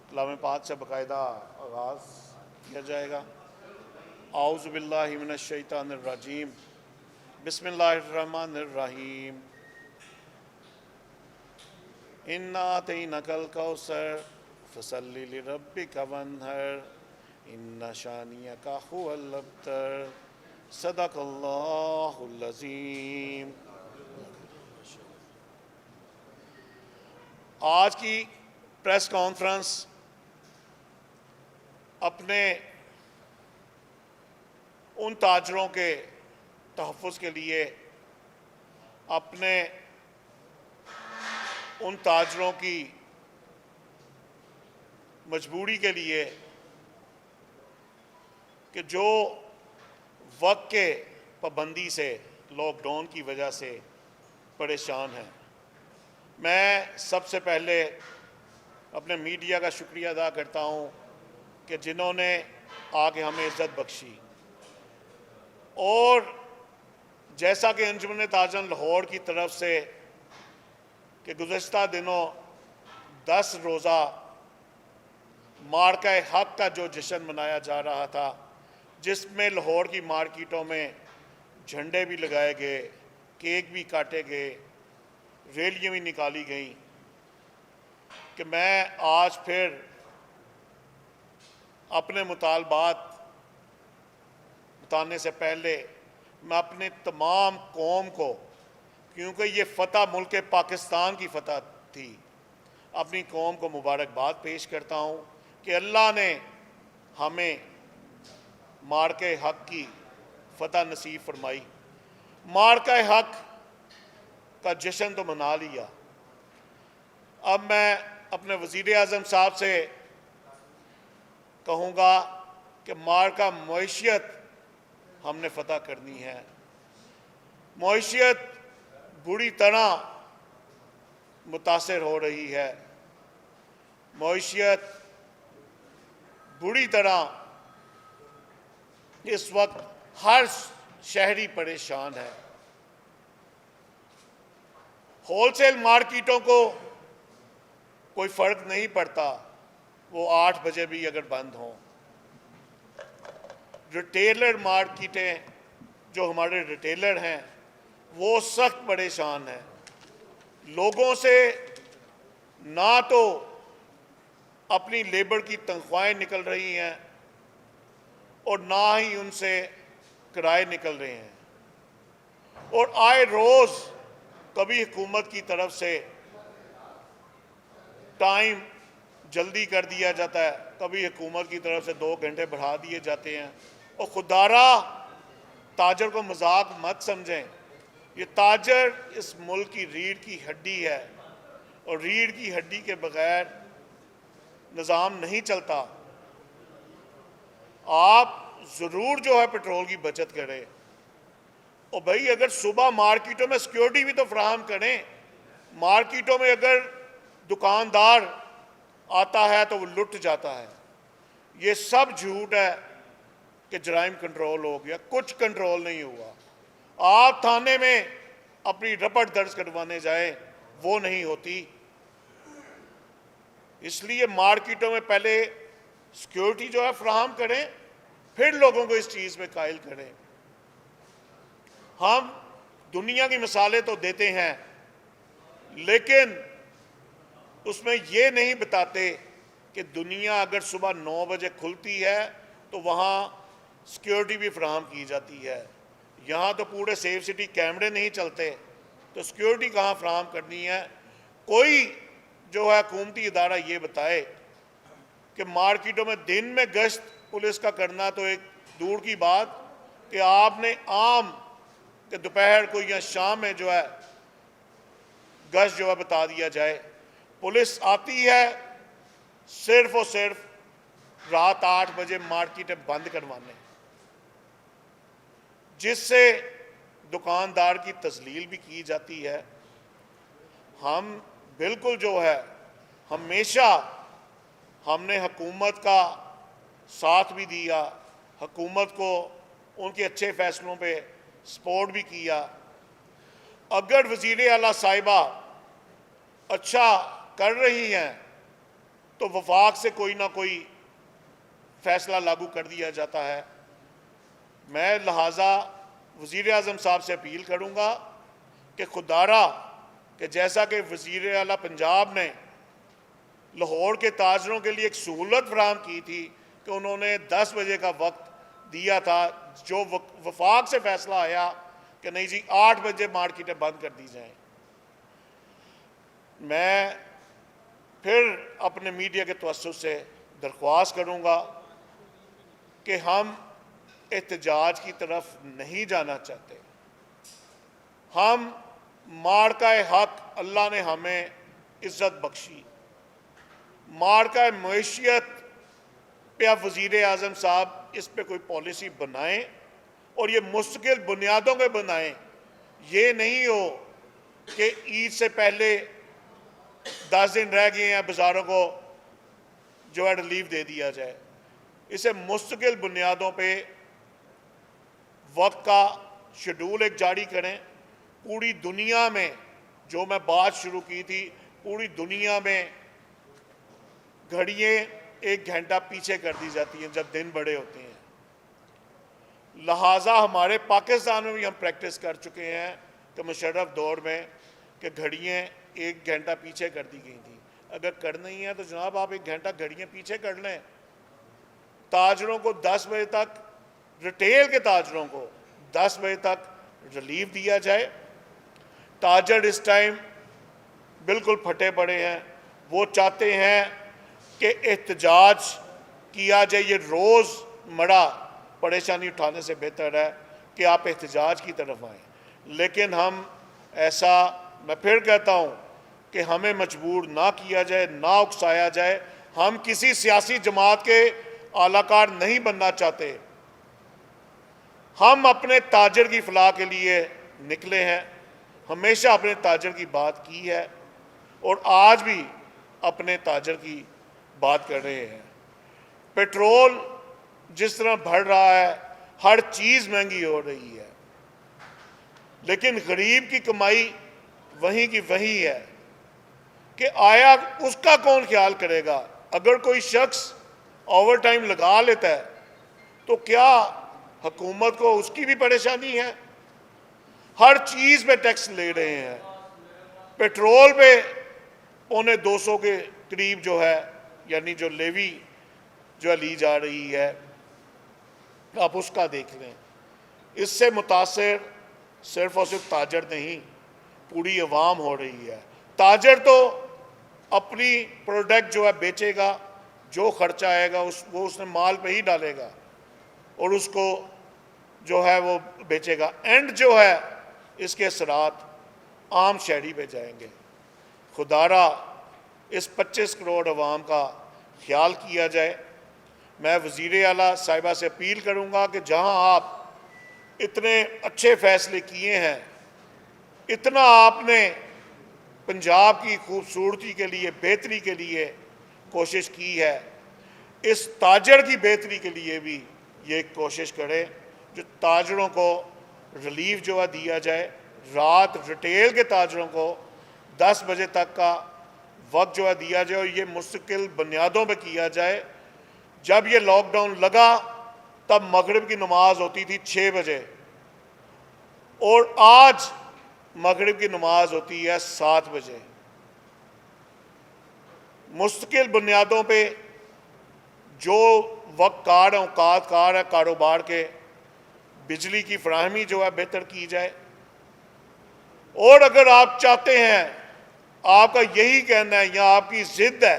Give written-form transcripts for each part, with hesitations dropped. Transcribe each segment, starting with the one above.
کلام پاک سے باقاعدہ آغاز کیا جائے گا۔ اعوذ باللہ من الشیطان الرجیم، بسم اللہ الرحمن الرحیم۔ انا اعطیناک الکوثر فصل لربک وانحر ان شانئک هو الابتر، صدق اللہ العظیم۔ آج کی پریس کانفرنس اپنے ان تاجروں کے تحفظ کے لیے، اپنے ان تاجروں کی مجبوری کے لیے کہ جو وقت کے پابندی سے، لاک ڈاؤن کی وجہ سے پریشان ہیں، میں سب سے پہلے اپنے میڈیا کا شکریہ ادا کرتا ہوں کہ جنہوں نے آگے ہمیں عزت بخشی، اور جیسا کہ انجمن تاجران لاہور کی طرف سے کہ گزشتہ دنوں 10 روزہ مارکہ حق کا جو جشن منایا جا رہا تھا، جس میں لاہور کی مارکیٹوں میں جھنڈے بھی لگائے گئے، کیک بھی کاٹے گئے، ریلیاں بھی نکالی گئیں، کہ میں آج پھر اپنے مطالبات بتانے سے پہلے میں اپنے تمام قوم کو، کیونکہ یہ فتح ملک پاکستان کی فتح تھی، اپنی قوم کو مبارکباد پیش کرتا ہوں کہ اللہ نے ہمیں مارکہ حق کی فتح نصیب فرمائی۔ مارکہ حق کا جشن تو منا لیا، اب میں اپنے وزیر اعظم صاحب سے کہوں گا کہ مارکہ معیشت ہم نے فتح کرنی ہے۔ معیشت بری طرح متاثر ہو رہی ہے، معیشت بری طرح اس وقت ہر شہری پریشان ہے۔ ہول سیل مارکیٹوں کو کوئی فرق نہیں پڑتا، وہ 8 بجے بھی اگر بند ہوں۔ ریٹیلر مارکیٹیں، جو ہمارے ریٹیلر ہیں، وہ سخت پریشان ہیں۔ لوگوں سے نہ تو اپنی لیبر کی تنخواہیں نکل رہی ہیں اور نہ ہی ان سے کرائے نکل رہے ہیں، اور آئے روز کبھی حکومت کی طرف سے ٹائم جلدی کر دیا جاتا ہے، کبھی حکومت کی طرف سے 2 گھنٹے بڑھا دیے جاتے ہیں۔ اور خدارا تاجر کو مذاق مت سمجھیں، یہ تاجر اس ملک کی ریڑھ کی ہڈی ہے، اور ریڑھ کی ہڈی کے بغیر نظام نہیں چلتا۔ آپ ضرور جو ہے پیٹرول کی بچت کریں، اور بھائی اگر صبح مارکیٹوں میں سیکیورٹی بھی تو فراہم کریں۔ مارکیٹوں میں اگر دکاندار آتا ہے تو وہ لٹ جاتا ہے۔ یہ سب جھوٹ ہے کہ جرائم کنٹرول ہو گیا، کچھ کنٹرول نہیں ہوا۔ آپ تھانے میں اپنی رپٹ درج کروانے جائیں، وہ نہیں ہوتی۔ اس لیے مارکیٹوں میں پہلے سیکیورٹی جو ہے فراہم کریں، پھر لوگوں کو اس چیز میں قائل کریں۔ ہم دنیا کی مثالیں تو دیتے ہیں، لیکن اس میں یہ نہیں بتاتے کہ دنیا اگر صبح 9 بجے کھلتی ہے تو وہاں سیکیورٹی بھی فراہم کی جاتی ہے۔ یہاں تو پورے سیف سٹی کیمرے نہیں چلتے، تو سیکیورٹی کہاں فراہم کرنی ہے؟ کوئی جو ہے حکومتی ادارہ یہ بتائے کہ مارکیٹوں میں دن میں گشت پولیس کا کرنا تو ایک دور کی بات، کہ آپ نے عام کہ دوپہر کو یا شام میں جو ہے گشت جو ہے بتا دیا جائے۔ پولیس آتی ہے صرف اور صرف رات 8 بجے مارکیٹیں بند کروانے، جس سے دکاندار کی تذلیل بھی کی جاتی ہے۔ ہم بالکل جو ہے ہمیشہ ہم نے حکومت کا ساتھ بھی دیا، حکومت کو ان کے اچھے فیصلوں پہ سپورٹ بھی کیا۔ اگر وزیر اعلیٰ صاحبہ اچھا کر رہی ہیں تو وفاق سے کوئی نہ کوئی فیصلہ لاگو کر دیا جاتا ہے۔ میں لہٰذا وزیر اعظم صاحب سے اپیل کروں گا کہ خدارہ کہ جیسا کہ وزیر اعلیٰ پنجاب نے لاہور کے تاجروں کے لیے ایک سہولت فراہم کی تھی کہ انہوں نے 10 بجے کا وقت دیا تھا، جو وفاق سے فیصلہ آیا کہ نہیں جی 8 بجے مارکیٹیں بند کر دی جائیں۔ میں پھر اپنے میڈیا کے توسط سے درخواست کروں گا کہ ہم احتجاج کی طرف نہیں جانا چاہتے۔ ہم مارکہ حق، اللہ نے ہمیں عزت بخشی، مارکہ معیشت پہ اب وزیر اعظم صاحب اس پہ کوئی پالیسی بنائیں اور یہ مستقل بنیادوں پہ بنائیں۔ یہ نہیں ہو کہ عید سے پہلے 10 دن رہ گئے ہیں بازاروں کو جو ہے ریلیف دے دیا جائے۔ اسے مستقل بنیادوں پہ وقت کا شیڈول ایک جاری کریں۔ پوری دنیا میں جو میں بات شروع کی تھی، پوری دنیا میں گھڑیاں 1 گھنٹہ پیچھے کر دی جاتی ہیں جب دن بڑے ہوتے ہیں۔ لہٰذا ہمارے پاکستان میں بھی ہم پریکٹس کر چکے ہیں کہ مشرف دور میں کہ گھڑیاں 1 گھنٹہ پیچھے کر دی گئی تھیں۔ اگر کرنا ہی ہے تو جناب آپ 1 گھنٹہ گھڑیاں پیچھے کر لیں۔ تاجروں کو 10 بجے تک، ریٹیل کے تاجروں کو 10 بجے تک ریلیف دیا جائے۔ تاجر اس ٹائم بالکل پھٹے پڑے ہیں، وہ چاہتے ہیں کہ احتجاج کیا جائے۔ یہ روز مرہ پریشانی اٹھانے سے بہتر ہے کہ آپ احتجاج کی طرف آئیں، لیکن ہم ایسا، میں پھر کہتا ہوں کہ ہمیں مجبور نہ کیا جائے، نہ اکسایا جائے۔ ہم کسی سیاسی جماعت کے اعلی کار نہیں بننا چاہتے۔ ہم اپنے تاجر کی فلاح کے لیے نکلے ہیں، ہمیشہ اپنے تاجر کی بات کی ہے اور آج بھی اپنے تاجر کی بات کر رہے ہیں۔ پیٹرول جس طرح بڑھ رہا ہے، ہر چیز مہنگی ہو رہی ہے، لیکن غریب کی کمائی وہیں کی وہیں ہے کہ آیا اس کا کون خیال کرے گا؟ اگر کوئی شخص اوور ٹائم لگا لیتا ہے تو کیا حکومت کو اس کی بھی پریشانی ہے؟ ہر چیز پہ ٹیکس لے رہے ہیں۔ پیٹرول پہ 250 کے قریب جو ہے، یعنی جو لیوی جو لی جا رہی ہے، آپ اس کا دیکھ لیں۔ اس سے متاثر صرف اور صرف تاجر نہیں، پوری عوام ہو رہی ہے۔ تاجر تو اپنی پروڈکٹ جو ہے بیچے گا، جو خرچہ آئے گا وہ اس نے مال پہ ہی ڈالے گا اور اس کو جو ہے وہ بیچے گا۔ اینڈ جو ہے اس کے اثرات عام شہری پہ جائیں گے۔ خدارہ اس 25 کروڑ عوام کا خیال کیا جائے۔ میں وزیر اعلیٰ صاحبہ سے اپیل کروں گا کہ جہاں آپ اتنے اچھے فیصلے کیے ہیں، اتنا آپ نے پنجاب کی خوبصورتی کے لیے، بہتری کے لیے کوشش کی ہے، اس تاجر کی بہتری کے لیے بھی یہ کوشش کریں جو تاجروں کو ریلیف جو ہے دیا جائے۔ رات ریٹیل کے تاجروں کو 10 بجے تک کا وقت جو ہے دیا جائے اور یہ مستقل بنیادوں پہ کیا جائے۔ جب یہ لاک ڈاؤن لگا تب مغرب کی نماز ہوتی تھی 6 بجے اور آج مغرب کی نماز ہوتی ہے 7 بجے۔ مستقل بنیادوں پہ جو وقت کار اوقات کار ہے کاروبار کے، بجلی کی فراہمی جو ہے بہتر کی جائے۔ اور اگر آپ چاہتے ہیں، آپ کا یہی کہنا ہے یا آپ کی ضد ہے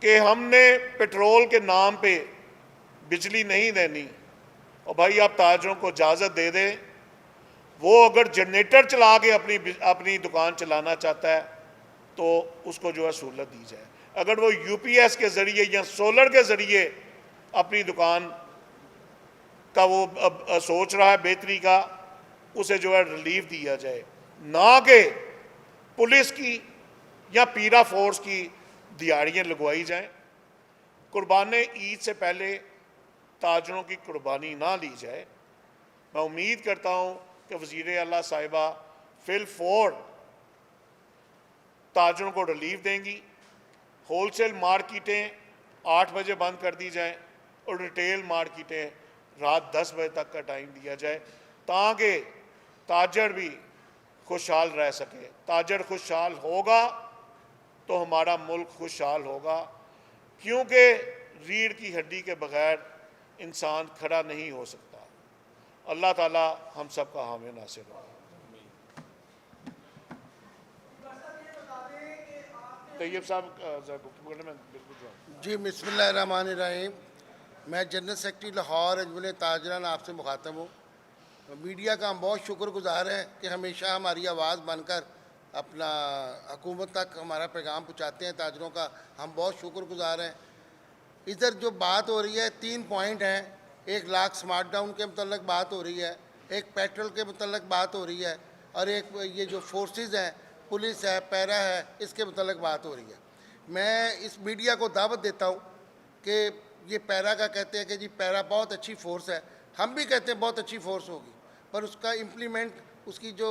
کہ ہم نے پیٹرول کے نام پہ بجلی نہیں دینی، اور بھائی آپ تاجروں کو اجازت دے دیں، وہ اگر جنریٹر چلا کے اپنی دکان چلانا چاہتا ہے تو اس کو جو ہے سہولت دی جائے۔ اگر وہ یو پی ایس کے ذریعے یا سولر کے ذریعے اپنی دکان کا وہ سوچ رہا ہے بہتری کا، اسے جو ہے ریلیف دیا جائے، نہ کہ پولیس کی یا پیرا فورس کی دیہڑیاں لگوائی جائیں۔ قربان عید سے پہلے تاجروں کی قربانی نہ لی جائے۔ میں امید کرتا ہوں کہ وزیر اعلیٰ صاحبہ فی الفور تاجروں کو ریلیف دیں گی، ہول سیل مارکیٹیں 8 بجے بند کر دی جائیں اور ریٹیل مارکیٹیں رات 10 بجے تک کا ٹائم دیا جائے، تاکہ تاجر بھی خوشحال رہ سکے۔ تاجر خوشحال ہوگا تو ہمارا ملک خوشحال ہوگا، کیونکہ ریڑھ کی ہڈی کے بغیر انسان کھڑا نہیں ہو سکتا۔ اللہ تعالی ہم سب کا حامی ناصر ہو۔ طیب صاحب گفتگو کرنے میں بالکل جواب۔ جی بسم اللہ الرحمن الرحیم۔ میں جنرل سیکرٹری لاہور انجمن تاجران آپ سے مخاطب ہوں۔ میڈیا کا ہم بہت شکر گزار ہیں کہ ہمیشہ ہماری آواز بن کر اپنا حکومت تک ہمارا پیغام پہنچاتے ہیں تاجروں کا، ہم بہت شکر گزار ہیں۔ ادھر جو بات ہو رہی ہے 3 پوائنٹ ہیں، ایک لاک سمارٹ ڈاؤن کے متعلق بات ہو رہی ہے، ایک پیٹرول کے متعلق بات ہو رہی ہے، اور ایک یہ جو فورسز ہیں، پولیس ہے، پیرا ہے، اس کے متعلق بات ہو رہی ہے۔ میں اس میڈیا کو دعوت دیتا ہوں کہ یہ پیرا کا کہتے ہیں کہ جی پیرا بہت اچھی فورس ہے، ہم بھی کہتے ہیں بہت اچھی فورس ہوگی، پر اس کا امپلیمنٹ، اس کی جو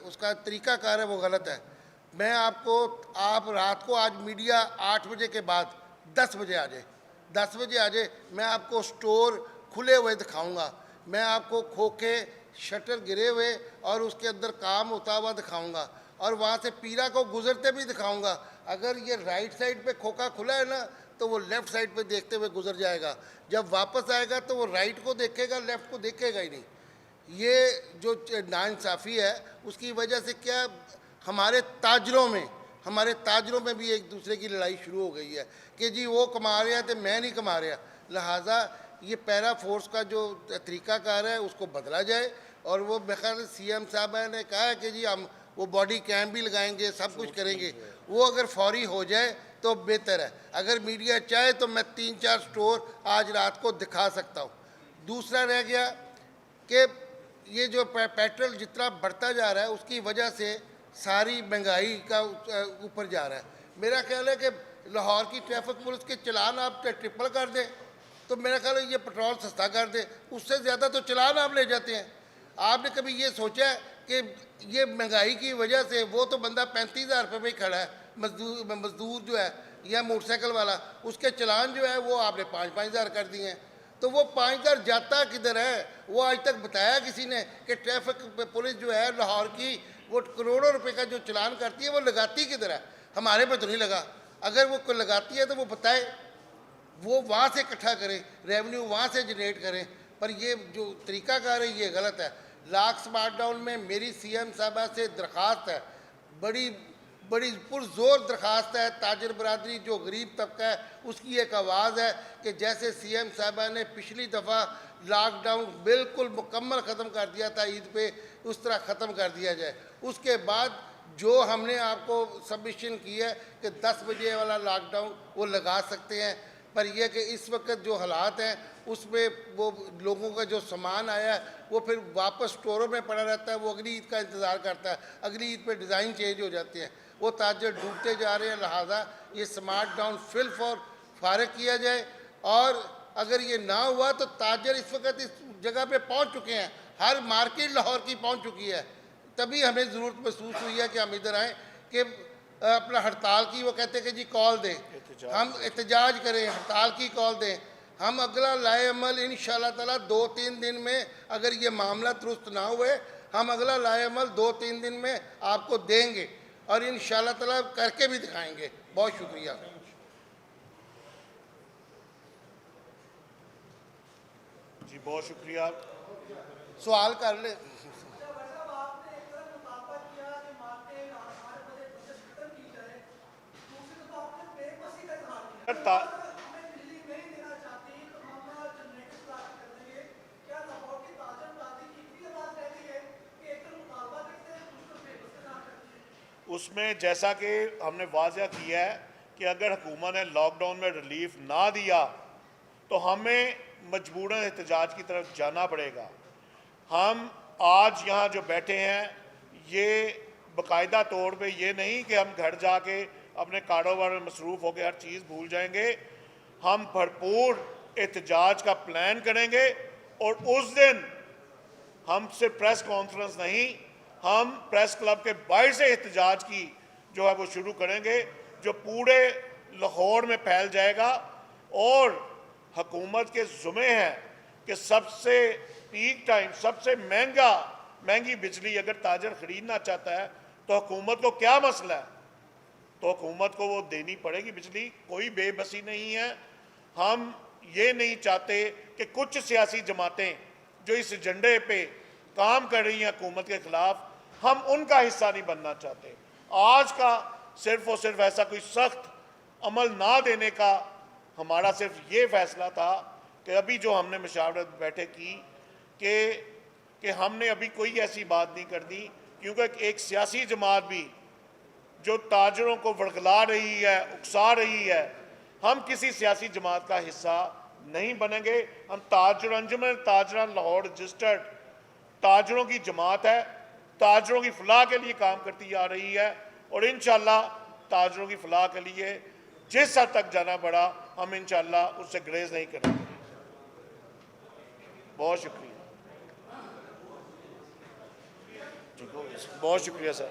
اس کا طریقہ کار ہے وہ غلط ہے۔ میں آپ رات کو آج میڈیا 8 بجے کے بعد 10 بجے آ جائے، 10 بجے آ جائے، میں آپ کو سٹور کھلے ہوئے دکھاؤں گا، میں آپ کو کھوکھے شٹر گرے ہوئے اور اس کے اندر کام ہوتا ہوا دکھاؤں گا، اور وہاں سے پیرا کو گزرتے بھی دکھاؤں گا۔ اگر یہ رائٹ سائڈ پہ کھوکھا کھلا ہے نا تو وہ لیفٹ سائڈ پہ دیکھتے ہوئے گزر جائے گا، جب واپس آئے گا تو وہ رائٹ کو دیکھے گا، لیفٹ کو دیکھے گا ہی نہیں۔ یہ جو ناانصافی ہے اس کی وجہ سے کیا ہمارے تاجروں میں بھی ایک دوسرے کی لڑائی شروع ہو گئی ہے کہ جی وہ کما رہا ہے تو میں نہیں کما رہا۔ لہٰذا یہ پیرا فورس کا جو طریقہ کار ہے اس کو بدلا جائے، اور وہ بخیر سی ایم صاحب نے کہا ہے کہ جی ہم وہ باڈی کیم بھی لگائیں گے، سب کچھ کریں گے، وہ اگر فوری ہو جائے تو بہتر ہے۔ اگر میڈیا چاہے تو میں 3-4 سٹور آج رات کو دکھا سکتا ہوں۔ دوسرا رہ گیا کہ یہ جو پیٹرول جتنا بڑھتا جا رہا ہے اس کی وجہ سے ساری مہنگائی کا اوپر جا رہا ہے۔ میرا خیال ہے کہ لاہور کی ٹریفک پولیس کے چلان آپ ٹرپل کر دیں تو میرا خیال ہے یہ پٹرول سستا کر دیں، اس سے زیادہ تو چلان آپ لے جاتے ہیں۔ آپ نے کبھی یہ سوچا ہے کہ یہ مہنگائی کی وجہ سے وہ تو بندہ 35,000 روپے میں کھڑا ہے، مزدور جو ہے یا موٹر سائیکل والا، اس کے چلان جو ہے وہ آپ نے 5,000 کر دیے ہیں، تو وہ 5,000 جاتا کدھر ہے؟ وہ آج تک بتایا کسی نے کہ ٹریفک پولیس جو ہے لاہور کی وہ کروڑوں روپے کا جو چلان کرتی ہے وہ لگاتی کدھر ہے؟ ہمارے پہ تو نہیں لگا۔ اگر وہ کوئی لگاتی ہے تو وہ بتائے، وہ وہاں سے اکٹھا کرے، ریونیو وہاں سے جنریٹ کریں، پر یہ جو طریقہ کار ہے یہ غلط ہے۔ لاک سمارٹ ڈاؤن میں میری سی ایم صاحبہ سے درخواست ہے، بڑی پرزور درخواست ہے، تاجر برادری جو غریب طبقہ ہے اس کی ایک آواز ہے کہ جیسے سی ایم صاحبہ نے پچھلی دفعہ لاک ڈاؤن بالکل مکمل ختم کر دیا تھا عید پہ، اس طرح ختم کر دیا جائے۔ اس کے بعد جو ہم نے آپ کو سبمیشن کی ہے کہ 10 بجے والا لاک ڈاؤن وہ لگا سکتے ہیں، پر یہ کہ اس وقت جو حالات ہیں اس میں وہ لوگوں کا جو سامان آیا ہے وہ پھر واپس سٹوروں میں پڑا رہتا ہے، وہ اگلی عید کا انتظار کرتا ہے، اگلی عید پہ ڈیزائن چینج ہو جاتے ہیں، وہ تاجر ڈوبتے جا رہے ہیں۔ لہٰذا یہ سمارٹ ڈاؤن فارغ کیا جائے، اور اگر یہ نہ ہوا تو تاجر اس وقت اس جگہ پہ پہنچ چکے ہیں، ہر مارکیٹ لاہور کی پہنچ چکی ہے، تبھی ہمیں ضرورت محسوس ہوئی ہے کہ ہم ادھر آئیں کہ اپنا ہڑتال کی، وہ کہتے ہیں کہ جی کال دیں، ہم احتجاج کریں، ہڑتال کی کال دیں، ہم اگلا لائے عمل انشاءاللہ تعالیٰ 2-3 دن میں، اگر یہ معاملہ درست نہ ہوئے ہم اگلا لائے عمل 2-3 دن میں آپ کو دیں گے، اور انشاءاللہ تعالیٰ کر کے بھی دکھائیں گے۔ بہت شکریہ۔ جی بہت شکریہ۔ سوال کر لیں۔ اس میں جیسا کہ ہم نے واضح کیا ہے کہ اگر حکومت نے لاک ڈاؤن میں ریلیف نہ دیا تو ہمیں مجبوراً احتجاج کی طرف جانا پڑے گا۔ ہم آج یہاں جو بیٹھے ہیں یہ باقاعدہ طور پہ یہ نہیں کہ ہم گھر جا کے اپنے کاروبار میں مصروف ہو کے ہر چیز بھول جائیں گے، ہم بھرپور احتجاج کا پلان کریں گے، اور اس دن ہم سے پریس کانفرنس نہیں، ہم پریس کلب کے باہر سے احتجاج کی جو ہے وہ شروع کریں گے جو پورے لاہور میں پھیل جائے گا، اور حکومت کے ذمہ ہے کہ سب سے پیک ٹائم سب سے مہنگی بجلی اگر تاجر خریدنا چاہتا ہے تو حکومت کو کیا مسئلہ ہے؟ تو حکومت کو وہ دینی پڑے گی بجلی، کوئی بے بسی نہیں ہے۔ ہم یہ نہیں چاہتے کہ کچھ سیاسی جماعتیں جو اس ایجنڈے پہ کام کر رہی ہیں حکومت کے خلاف، ہم ان کا حصہ نہیں بننا چاہتے۔ آج کا صرف اور صرف ایسا کوئی سخت عمل نہ دینے کا ہمارا صرف یہ فیصلہ تھا کہ ابھی جو ہم نے مشاورت بیٹھے کی کہ ہم نے ابھی کوئی ایسی بات نہیں کر دی، کیونکہ ایک سیاسی جماعت بھی جو تاجروں کو ورگلا رہی ہے، اکسا رہی ہے، ہم کسی سیاسی جماعت کا حصہ نہیں بنیں گے۔ ہم انجمن تاجران لاہور رجسٹرڈ تاجروں کی جماعت ہے، تاجروں کی فلاح کے لیے کام کرتی آ رہی ہے، اور انشاءاللہ تاجروں کی فلاح کے لیے جس حد تک جانا پڑا ہم انشاءاللہ اس سے گریز نہیں کریں گے۔ بہت شکریہ، بہت شکریہ سر۔